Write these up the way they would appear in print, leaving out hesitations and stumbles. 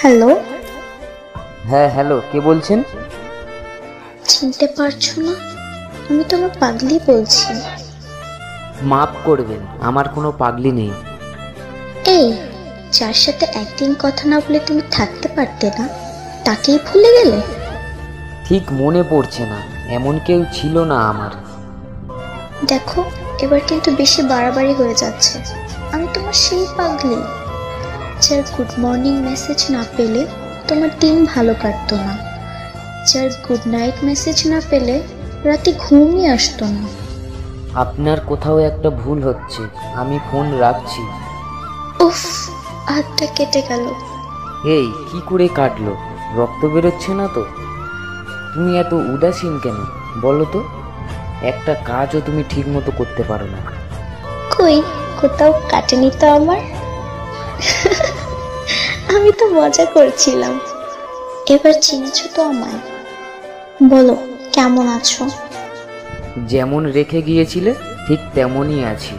Hello. হ্যাঁ hello, কে বলছেন? চিনতে পারছো না? আমি তোমার পাগলি বলছি। মাফ করবেন, আমার কোনো পাগলি নেই। এই, যার সাথে একদিন কথা না বলে তুমি থাকতে পারতে না, তাকেই ভুলে গেলে? ঠিক মনে পড়ছে না, এমন কেউ ছিল না আমার। দেখো, এবার কিন্তু বেশি বাড়াবাড়ি হয়ে যাচ্ছে। আমি তোমার সেই পাগলি যার গুড মর্নিং মেসেজ না পেলে তোমার দিন ভালো কাটতো না, যার গুড নাইট মেসেজ না পেলে রাতে ঘুমই আসতো না। আপনার কোথাও একটা ভুল হচ্ছে, আমি ফোন রাখছি। উফ, হাতটা কেটে গেল। এই কি করে কাটলো? রক্ত বেরোচ্ছে না তো? তুমি এত উদাসীন কেন বলো তো? একটা কাজও তুমি ঠিক মতো করতে পারো না। কই, কোথাও কাটেনি তো আমার। আমি তো মজা করছিলাম। এবার চিনেছো তো আমায়? বলো, কেমন আছো? যেমন রেখে গিয়েছিলে ঠিক তেমনই আছি,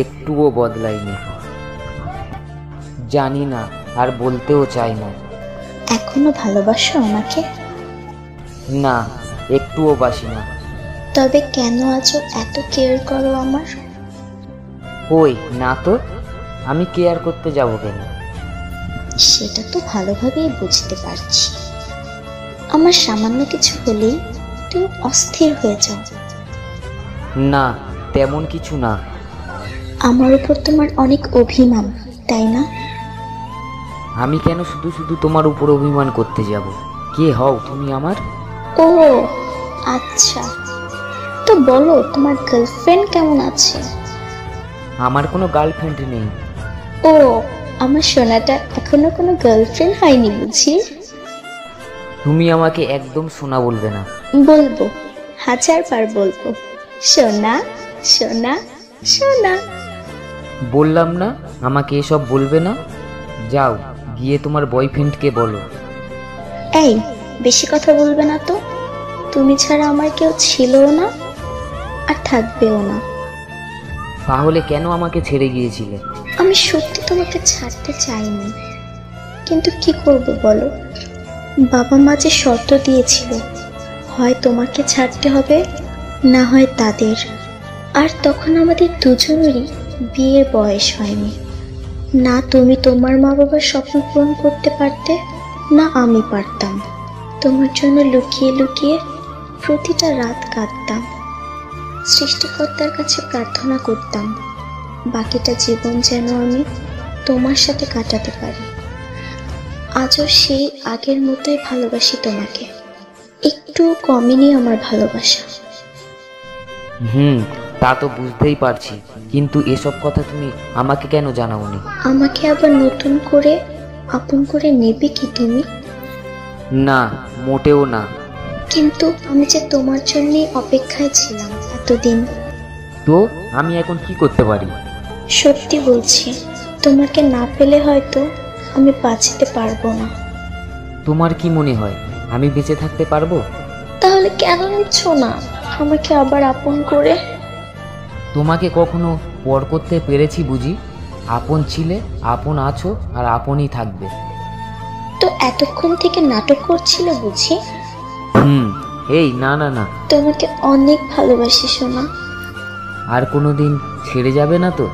একটুও বদলাইনি। জানি না, আর বলতেও চাই না। এখনো ভালোবাসো আমাকে? না, একটুও বাসি না। তবে কেন আছো এত কেয়ার করো আমার? ওই না তো, আমি কেয়ার করতে যাব কেন? সেটা তো ভালোভাবেই বুঝতে পারছি। আমার সামান্য কিছু হলেই তুমি অস্থির হয়ে যাও। না, তেমন কিছু না। আমার উপর তোমার অনেক অভিমান, তাই না? আমি কেন শুধু শুধু তোমার উপর অভিমান করতে যাব? কে হও তুমি আমার? ও আচ্ছা, তো বলো তোমার গার্লফ্রেন্ড কেমন আছে? আমার কোনো গার্লফ্রেন্ড নেই। ও, আমার সোনাটা এখনো কোনো গার্লফ্রেন্ড হয়নি বুঝি? তুমি আমাকে একদম সোনা বলবে না। বলবো, 1000 বার বলবো। সোনা, সোনা, সোনা। বললাম না আমাকে এসব বলবে না। যাও, গিয়ে তোমার বয়ফ্রেন্ডকে বলো। এই, বেশি কথা বলবে না তো। তুমি ছাড়া আমার কেউ ছিলও না, আর থাকবেও না। তাহলে কেন আমাকে ছেড়ে গিয়েছিলে? আমি সত্যি তোমাকে ছাড়তে চাইনি, কিন্তু কি করব বলো? বাবা মা যে শর্ত দিয়েছিল, হয় তোমাকে ছাড়তে হবে, না হয় তাদের। আর তখন আমাদের দুজনেরই বিয়ের বয়স হয়নি। না তুমি তোমার মা বাবার স্বপ্ন পূরণ করতে পারতে, না আমি পারতাম। তোমার জন্য লুকিয়ে লুকিয়ে প্রতিটা রাত কাঁদতাম, সৃষ্টিকর্তার কাছে প্রার্থনা করতাম বাকিটা জীবন যেন আমি তোমার সাথে কাটাতে পারি। আজও সেই আগের মতোই ভালোবাসি তোমাকে, একটু কমেনি আমার ভালোবাসা। তা তো বুঝতেই পারছি, কিন্তু এসব কথা তুমি আমাকে কেন জানাওনি? আমাকে আবার নতুন করে আপন করে নেবে কি তুমি? না, মোটেও না। কিন্তু আমি যে তোমার জন্যই অপেক্ষায় ছিলাম এতদিন। তো আমি এখন কি করতে পারি? সত্যি বলছি, তোমাকে না পেলে হয়তো আমি বাঁচতে পারবো না। তোমার কি মনে হয় আমি বেঁচে থাকতে পারবো? তাহলে কেন নিচ্ছ না আমাকে আবার আপন করে? তোমাকে কখনো পর করতে পেরেছি বুঝি? আপন ছিলে, আপন আছো, আর আপনই থাকবে। তো এতক্ষণ থেকে নাটক করছিলে বুঝি? এই না না না। তোমাকে অনেক ভালোবাসি সোনা। আর কোনো দিন ছেড়ে যাবে না তো?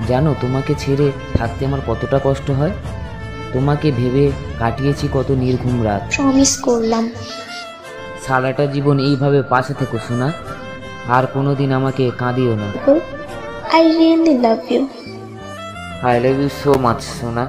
জানো তোমাকে ছেড়ে থাকতে আমার কতটা কষ্ট হয়। তোমাকে ভেবে কাটিয়েছি কত নির্ঘুম রাত। প্রমিস করলাম। সারাটা জীবন এইভাবে পাশে থেকো সোনা, আর কোনো দিন আমাকে কাঁদিও না। I really love you. I love you so much সোনা।